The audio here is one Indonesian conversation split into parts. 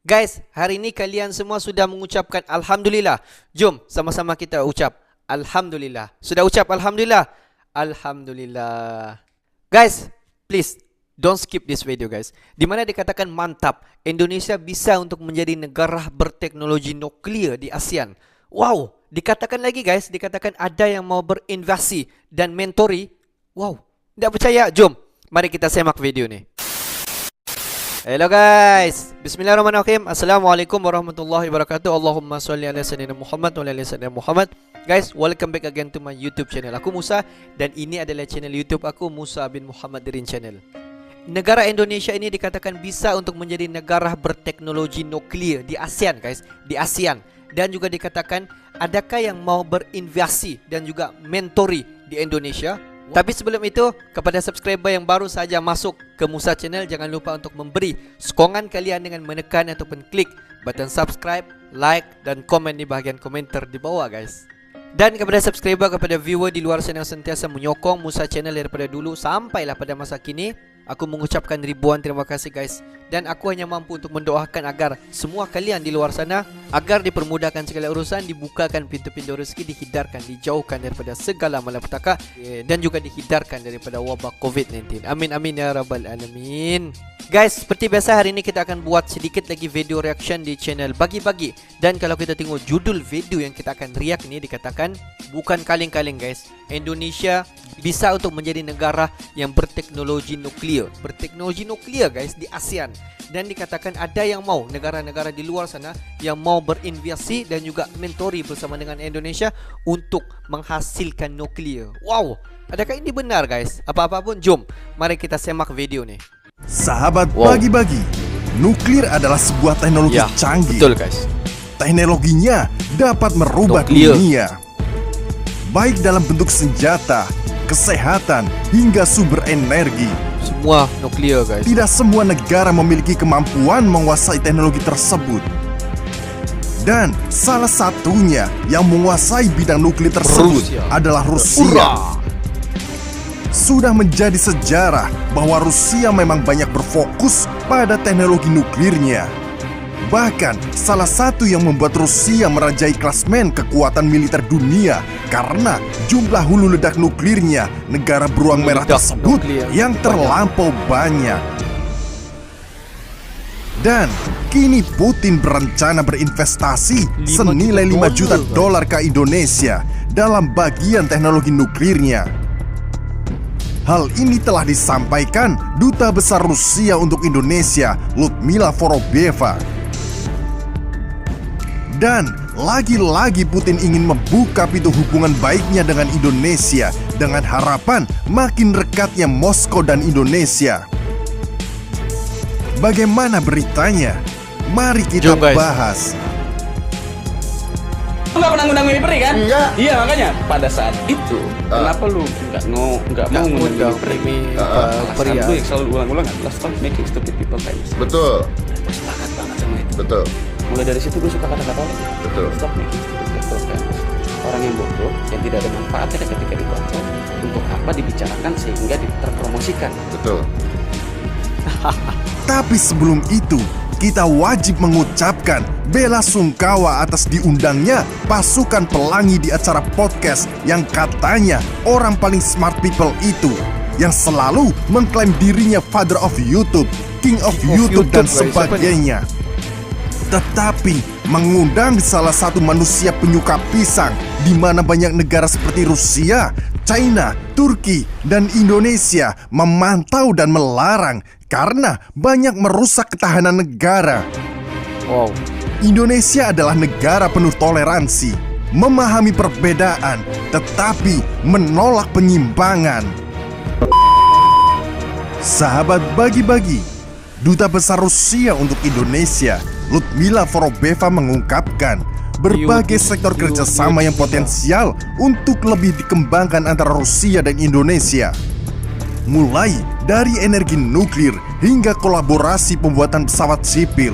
Guys, hari ini kalian semua sudah mengucapkan Alhamdulillah. Jom sama-sama kita ucap Alhamdulillah. Sudah ucap Alhamdulillah? Alhamdulillah. Guys, please don't skip this video guys. Di mana dikatakan mantap, Indonesia bisa untuk menjadi negara berteknologi nuklir di ASEAN. Wow, dikatakan lagi guys, dikatakan ada yang mau berinvasi dan mentori. Wow, tidak percaya? Jom, mari kita semak video ni. Hello guys, bismillahirrahmanirrahim. Assalamualaikum warahmatullahi wabarakatuh. Allahumma salli ala sayyidina Muhammad wa ala sayyidina Muhammad. Guys, welcome back again to my YouTube channel. Aku Musa dan ini adalah channel YouTube aku, Musa bin Muhammad Dirin Channel. Negara Indonesia ini dikatakan bisa untuk menjadi negara berteknologi nuklir di ASEAN guys, di ASEAN. Dan juga dikatakan adakah yang mau berinvestasi dan juga mentori di Indonesia? Tapi sebelum itu, kepada subscriber yang baru saja masuk ke Musa Channel, jangan lupa untuk memberi sokongan kalian dengan menekan ataupun klik button subscribe, like dan komen di bahagian komentar di bawah guys. Dan kepada subscriber, kepada viewer di luar sana yang sentiasa menyokong Musa Channel daripada dulu sampailah pada masa kini, aku mengucapkan ribuan terima kasih guys. Dan aku hanya mampu untuk mendoakan agar semua kalian di luar sana agar dipermudahkan segala urusan, dibukakan pintu-pintu rezeki, dihindarkan, dijauhkan daripada segala malapetaka dan juga dihindarkan daripada wabak COVID-19. Amin amin ya rabbal alamin. Guys, seperti biasa hari ini kita akan buat sedikit lagi video reaction di channel Bagi-Bagi. Dan kalau kita tengok judul video yang kita akan react ni, dikatakan bukan kaleng-kaleng guys, Indonesia bisa untuk menjadi negara yang berteknologi nuklir. Berteknologi nuklir guys di ASEAN. Dan dikatakan ada yang mau, negara-negara di luar sana yang mau berinvestasi dan juga mentori bersama dengan Indonesia untuk menghasilkan nuklir. Wow, adakah ini benar guys? Apa-apa pun jom, mari kita semak video ni. Sahabat Bagi-Bagi, nuklir adalah sebuah teknologi canggih. Betul guys. Teknologinya dapat merubah dunia, baik dalam bentuk senjata, kesehatan, hingga sumber energi. Semua nuklir guys. Tidak semua negara memiliki kemampuan menguasai teknologi tersebut. Dan salah satunya yang menguasai bidang nuklir tersebut adalah Rusia. Sudah menjadi sejarah bahwa Rusia memang banyak berfokus pada teknologi nuklirnya. Bahkan salah satu yang membuat Rusia merajai klasmen kekuatan militer dunia karena jumlah hulu ledak nuklirnya negara beruang merah tersebut yang terlampau banyak. Dan kini Putin berencana berinvestasi senilai 5 juta dolar ke Indonesia dalam bagian teknologi nuklirnya. Hal ini telah disampaikan Duta Besar Rusia untuk Indonesia, Lyudmila Vorobyeva. Dan lagi-lagi Putin ingin membuka pintu hubungan baiknya dengan Indonesia dengan harapan makin rekatnya Moskow dan Indonesia. Bagaimana beritanya? Mari kita bahas. Lu nggak pernah ngundang Mimi Peri kan? Enggak. Iya makanya pada saat itu kenapa lu nggak mau ngundang Mimi Peri? Alasan lu yang selalu ulang-ulang adalah stop making stupid people famous. Betul. Gue sepakat banget sama itu. Betul. Mulai dari situ gue suka kata-kata lo. Betul. Stop making stupid people famous. Orang yang bodoh yang tidak ada manfaatnya ketika dibaca, untuk apa dibicarakan sehingga terpromosikan. Betul. Tapi sebelum itu, kita wajib mengucapkan bela sungkawa atas diundangnya pasukan pelangi di acara podcast yang katanya orang paling smart people itu, yang selalu mengklaim dirinya father of YouTube, king of YouTube dan sebagainya. Tetapi mengundang salah satu manusia penyuka pisang di mana banyak negara seperti Rusia, China, Turki, dan Indonesia memantau dan melarang karena banyak merusak ketahanan negara. Wow. Indonesia adalah negara penuh toleransi, memahami perbedaan, tetapi menolak penyimpangan. Sahabat Bagi-Bagi, Duta Besar Rusia untuk Indonesia, Lyudmila Vorobyeva mengungkapkan berbagai sektor kerjasama yang potensial untuk lebih dikembangkan antara Rusia dan Indonesia. Mulai dari energi nuklir hingga kolaborasi pembuatan pesawat sipil.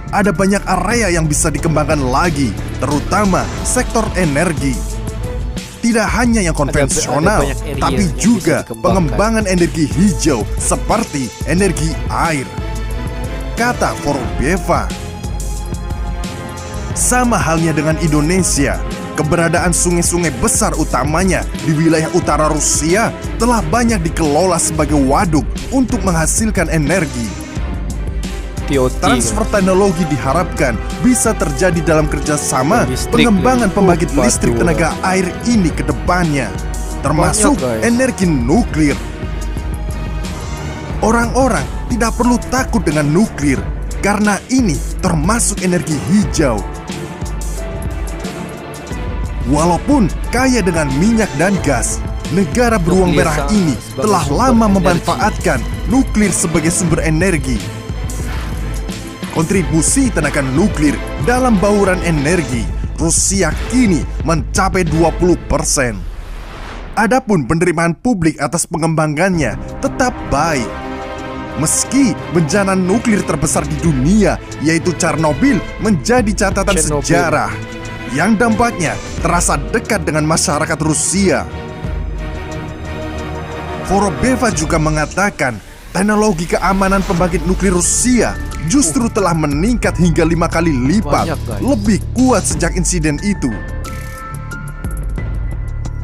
Ada banyak area yang bisa dikembangkan lagi, terutama sektor energi. Tidak hanya yang konvensional, tapi juga pengembangan energi hijau seperti energi air. kata Vorobeva. Sama halnya dengan Indonesia, keberadaan sungai-sungai besar utamanya di wilayah utara Rusia telah banyak dikelola sebagai waduk untuk menghasilkan energi. Transfer teknologi diharapkan bisa terjadi dalam kerjasama pengembangan pembangkit listrik tenaga air ini ke depannya, termasuk energi nuklir. Orang-orang tidak perlu takut dengan nuklir karena ini termasuk energi hijau. Walaupun kaya dengan minyak dan gas, negara beruang merah ini telah lama memanfaatkan nuklir sebagai sumber energi. Kontribusi tenaga nuklir dalam bauran energi Rusia kini mencapai 20%. Adapun penerimaan publik atas pengembangannya tetap baik. Meski bencana nuklir terbesar di dunia, yaitu Chernobyl, menjadi catatan sejarah yang dampaknya terasa dekat dengan masyarakat Rusia. Vorobeva juga mengatakan teknologi keamanan pembangkit nuklir Rusia justru telah meningkat hingga 5 kali lipat lebih kuat sejak insiden itu.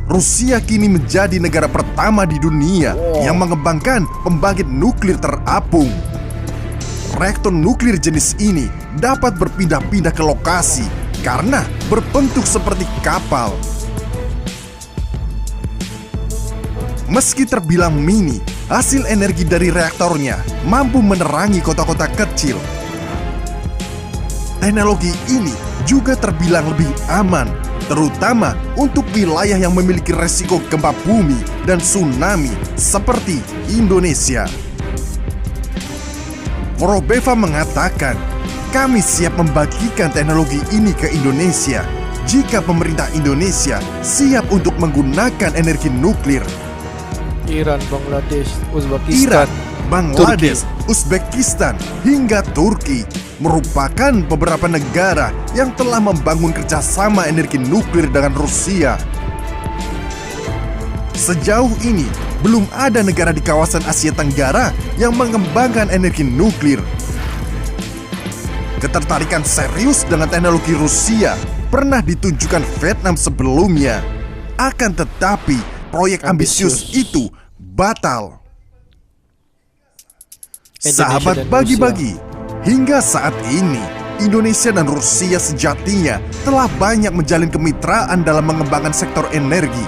Rusia kini menjadi negara pertama di dunia yang mengembangkan pembangkit nuklir terapung. Reaktor nuklir jenis ini dapat berpindah-pindah ke lokasi karena berbentuk seperti kapal. Meski terbilang mini, hasil energi dari reaktornya mampu menerangi kota-kota kecil. Teknologi ini juga terbilang lebih aman, terutama untuk wilayah yang memiliki resiko gempa bumi dan tsunami seperti Indonesia. Vorobeva mengatakan, kami siap membagikan teknologi ini ke Indonesia jika pemerintah Indonesia siap untuk menggunakan energi nuklir. Iran, Bangladesh, Uzbekistan, Uzbekistan, hingga Turki merupakan beberapa negara yang telah membangun kerjasama energi nuklir dengan Rusia. Sejauh ini, belum ada negara di kawasan Asia Tenggara yang mengembangkan energi nuklir. Ketertarikan serius dengan teknologi Rusia pernah ditunjukkan Vietnam sebelumnya. Akan tetapi, proyek ambisius itu batal. Sahabat bagi-bagi, hingga saat ini Indonesia dan Rusia sejatinya telah banyak menjalin kemitraan dalam mengembangkan sektor energi.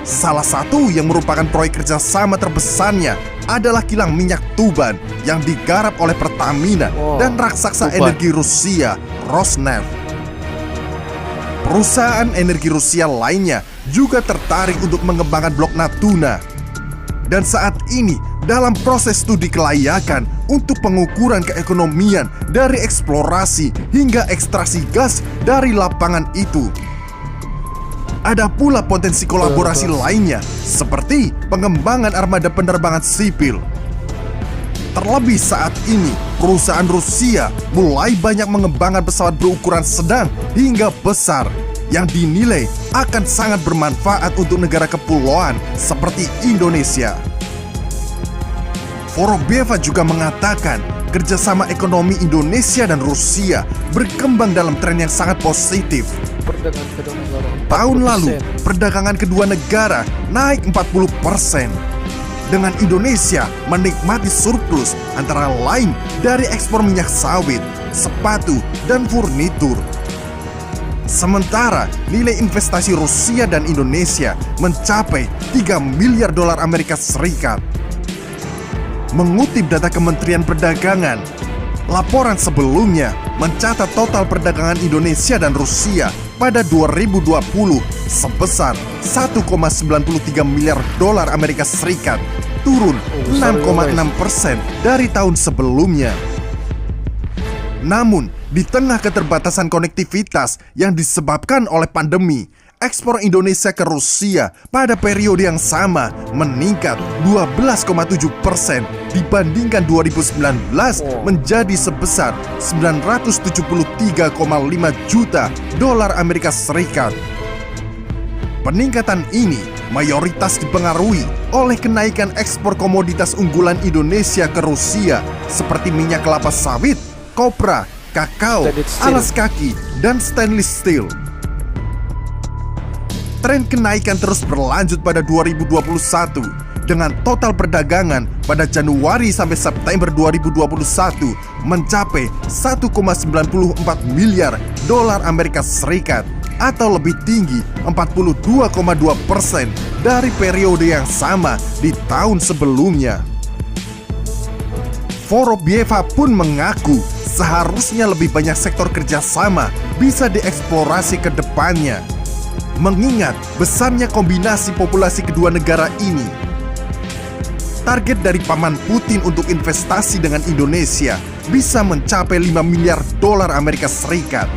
Salah satu yang merupakan proyek kerjasama terbesarnya adalah kilang minyak Tuban yang digarap oleh Pertamina dan raksasa energi Rusia, Rosneft. Perusahaan energi Rusia lainnya juga tertarik untuk mengembangkan blok Natuna. Dan saat ini dalam proses studi kelayakan untuk pengukuran keekonomian dari eksplorasi hingga ekstraksi gas dari lapangan itu. Ada pula potensi kolaborasi lainnya seperti pengembangan armada penerbangan sipil. Terlebih saat ini, perusahaan Rusia mulai banyak mengembangkan pesawat berukuran sedang hingga besar yang dinilai akan sangat bermanfaat untuk negara kepulauan seperti Indonesia. Vorobeva juga mengatakan kerjasama ekonomi Indonesia dan Rusia berkembang dalam tren yang sangat positif. Tahun lalu, perdagangan kedua negara naik 40%. Dengan Indonesia menikmati surplus antara lain dari ekspor minyak sawit, sepatu, dan furnitur. Sementara nilai investasi Rusia dan Indonesia mencapai 3 miliar dolar Amerika Serikat. Mengutip data Kementerian Perdagangan, laporan sebelumnya mencatat total perdagangan Indonesia dan Rusia pada 2020 sebesar 1,93 miliar dolar Amerika Serikat, turun 6,6% dari tahun sebelumnya. Namun, di tengah keterbatasan konektivitas yang disebabkan oleh pandemi, ekspor Indonesia ke Rusia pada periode yang sama meningkat 12,7% dibandingkan 2019 menjadi sebesar 973,5 juta dolar Amerika Serikat. Peningkatan ini mayoritas dipengaruhi oleh kenaikan ekspor komoditas unggulan Indonesia ke Rusia seperti minyak kelapa sawit, kopra, kakao, alas kaki, dan stainless steel. Tren kenaikan terus berlanjut pada 2021 dengan total perdagangan pada Januari sampai September 2021 mencapai 1,94 miliar dolar Amerika Serikat atau lebih tinggi 42,2% dari periode yang sama di tahun sebelumnya. Vorobiev pun mengaku seharusnya lebih banyak sektor kerjasama bisa dieksplorasi ke depannya, mengingat besarnya kombinasi populasi kedua negara ini. Target dari Paman Putin untuk investasi dengan Indonesia bisa mencapai 5 miliar dolar Amerika Serikat.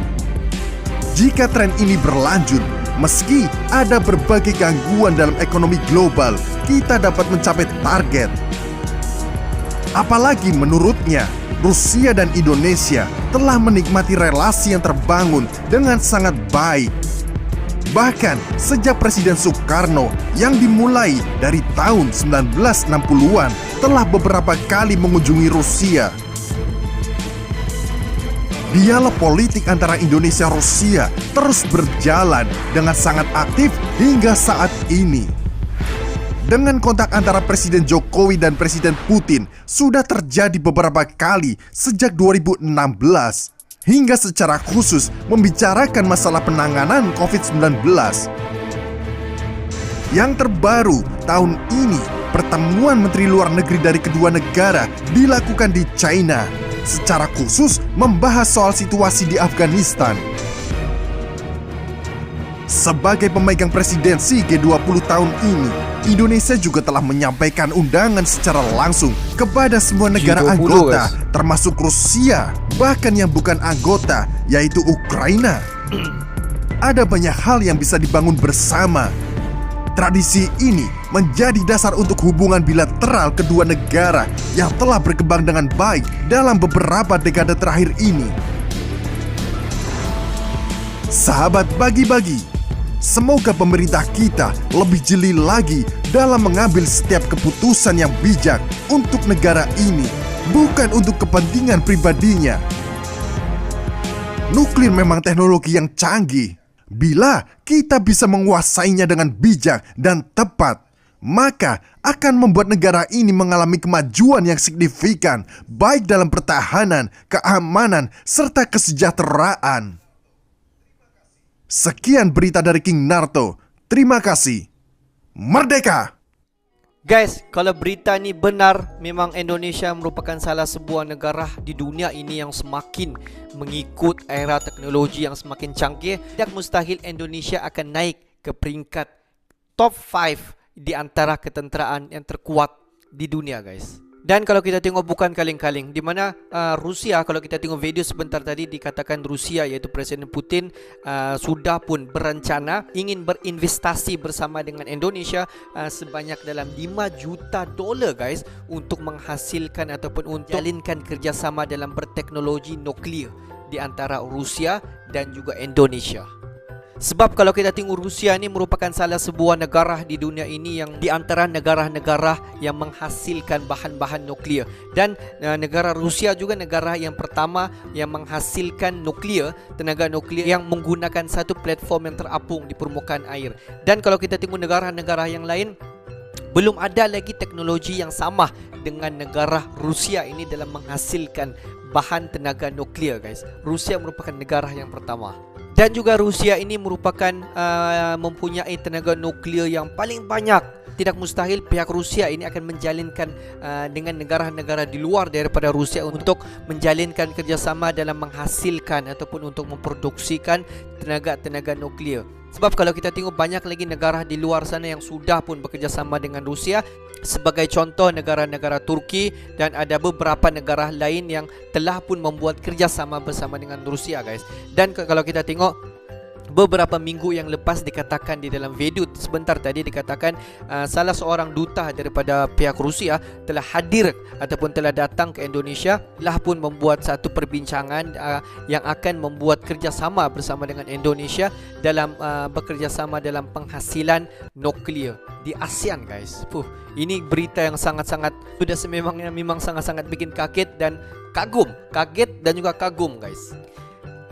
Jika tren ini berlanjut, meski ada berbagai gangguan dalam ekonomi global, kita dapat mencapai target. Apalagi menurutnya, Rusia dan Indonesia telah menikmati relasi yang terbangun dengan sangat baik. Bahkan sejak Presiden Soekarno yang dimulai dari tahun 1960-an telah beberapa kali mengunjungi Rusia. Dialog politik antara Indonesia dan Rusia terus berjalan dengan sangat aktif hingga saat ini. Dengan kontak antara Presiden Jokowi dan Presiden Putin sudah terjadi beberapa kali sejak 2016. Hingga secara khusus membicarakan masalah penanganan COVID-19. Yang terbaru tahun ini, pertemuan Menteri Luar Negeri dari kedua negara dilakukan di China, secara khusus membahas soal situasi di Afghanistan. Sebagai pemegang presidensi G20 tahun ini, Indonesia juga telah menyampaikan undangan secara langsung kepada semua negara G20, anggota, guys. termasuk Rusia, bahkan yang bukan anggota, yaitu Ukraina. Ada banyak hal yang bisa dibangun bersama. Tradisi ini menjadi dasar untuk hubungan bilateral kedua negara yang telah berkembang dengan baik dalam beberapa dekade terakhir ini. Sahabat bagi-bagi, semoga pemerintah kita lebih jeli lagi dalam mengambil setiap keputusan yang bijak untuk negara ini, bukan untuk kepentingan pribadinya. Nuklir memang teknologi yang canggih. Bila kita bisa menguasainya dengan bijak dan tepat, maka akan membuat negara ini mengalami kemajuan yang signifikan, baik dalam pertahanan, keamanan, serta kesejahteraan. Sekian berita dari King Narto. Terima kasih. Merdeka! Guys, kalau berita ni benar, memang Indonesia merupakan salah sebuah negara di dunia ini yang semakin mengikut era teknologi yang semakin canggih. Tidak mustahil Indonesia akan naik ke peringkat top 5 di antara ketenteraan yang terkuat di dunia, guys. Dan kalau kita tengok bukan kaleng-kaleng, di mana Rusia, kalau kita tengok video sebentar tadi, dikatakan Rusia iaitu Presiden Putin sudah pun berencana ingin berinvestasi bersama dengan Indonesia sebanyak dalam 5 juta dolar, guys, untuk menghasilkan ataupun untuk jalinkan kerjasama dalam berteknologi nuklir di antara Rusia dan juga Indonesia. Sebab kalau kita tengok, Rusia ni merupakan salah sebuah negara di dunia ini yang di antara negara-negara yang menghasilkan bahan-bahan nuklir. Dan negara Rusia juga negara yang pertama yang menghasilkan nuklir, tenaga nuklir yang menggunakan satu platform yang terapung di permukaan air. Dan kalau kita tengok negara-negara yang lain, belum ada lagi teknologi yang sama dengan negara Rusia ini dalam menghasilkan bahan tenaga nuklir, guys. Rusia merupakan negara yang pertama. Dan juga Rusia ini merupakan mempunyai tenaga nuklir yang paling banyak. Tidak mustahil pihak Rusia ini akan menjalinkan dengan negara-negara di luar daripada Rusia untuk menjalinkan kerjasama dalam menghasilkan ataupun untuk memproduksikan tenaga-tenaga nuklir. Sebab kalau kita tengok, banyak lagi negara di luar sana yang sudah pun bekerjasama dengan Rusia. Sebagai contoh, negara-negara Turki, dan ada beberapa negara lain yang telah pun membuat kerjasama bersama dengan Rusia, guys. Dan kalau kita tengok, beberapa minggu yang lepas dikatakan di dalam video sebentar tadi dikatakan salah seorang duta daripada pihak Rusia telah hadir ataupun telah datang ke Indonesia, telah pun membuat satu perbincangan yang akan membuat kerjasama bersama dengan Indonesia dalam bekerjasama dalam penghasilan nuklear di ASEAN, guys. Ini berita yang sangat-sangat sudah sememangnya memang sangat-sangat bikin kaget dan kagum, kaget dan juga kagum, guys.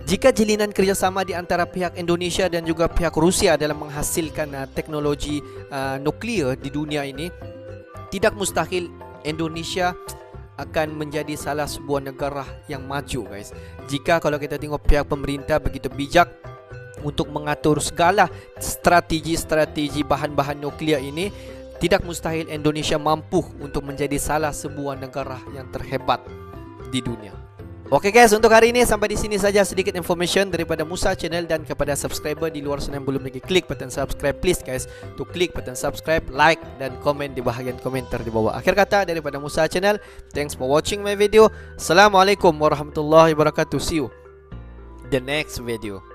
Jika jalinan kerjasama di antara pihak Indonesia dan juga pihak Rusia dalam menghasilkan teknologi nuklear di dunia ini, tidak mustahil Indonesia akan menjadi salah sebuah negara yang maju, guys. Jika kalau kita tengok pihak pemerintah begitu bijak untuk mengatur segala strategi bahan-bahan nuklear ini, tidak mustahil Indonesia mampu untuk menjadi salah sebuah negara yang terhebat di dunia. Oke guys, untuk hari ini sampai di sini saja sedikit information daripada Musa Channel, dan kepada subscriber di luar sana yang belum lagi klik button subscribe, please guys to klik button subscribe, like dan komen di bahagian komentar di bawah. Akhir kata daripada Musa Channel, thanks for watching my video. Assalamualaikum warahmatullahi wabarakatuh. See you the next video.